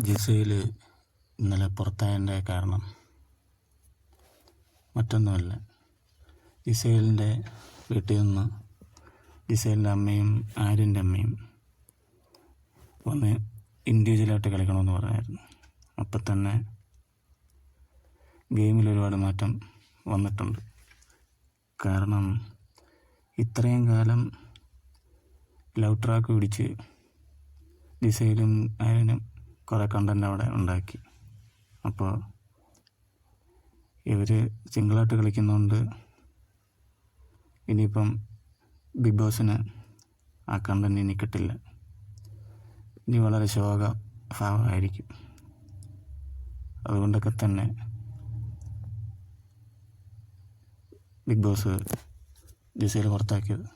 ജിസയിൽ ഇന്നലെ പുറത്തായതിൻ്റെ കാരണം മറ്റൊന്നുമല്ല. ജിസേലിൻ്റെ വീട്ടിൽ നിന്ന് ജിസേലിൻ്റെ അമ്മയും ആര്യൻ്റെ അമ്മയും വന്ന് ഇൻഡിവിജ്വലായിട്ട് കളിക്കണമെന്ന് പറഞ്ഞായിരുന്നു. അപ്പം തന്നെ ഗെയിമിൽ ഒരുപാട് മാറ്റം വന്നിട്ടുണ്ട്. കാരണം ഇത്രയും കാലം ലവ് ട്രാക്ക് പിടിച്ച് ജിസയിലും ആര്യനും കുറേ കണ്ടൻ്റ് അവിടെ ഉണ്ടാക്കി. അപ്പോൾ ഇവർ സിംഗിളായിട്ട് കളിക്കുന്നതുകൊണ്ട് ഇനിയിപ്പം ബിഗ് ബോസിന് ആ കണ്ടൻ്റ് ഇനി കിട്ടില്ല. ഇനി വളരെ ശോക ഭാവമായിരിക്കും. അതുകൊണ്ടൊക്കെ തന്നെ ബിഗ് ബോസ് ജിസയിൽ പുറത്താക്കിയത്.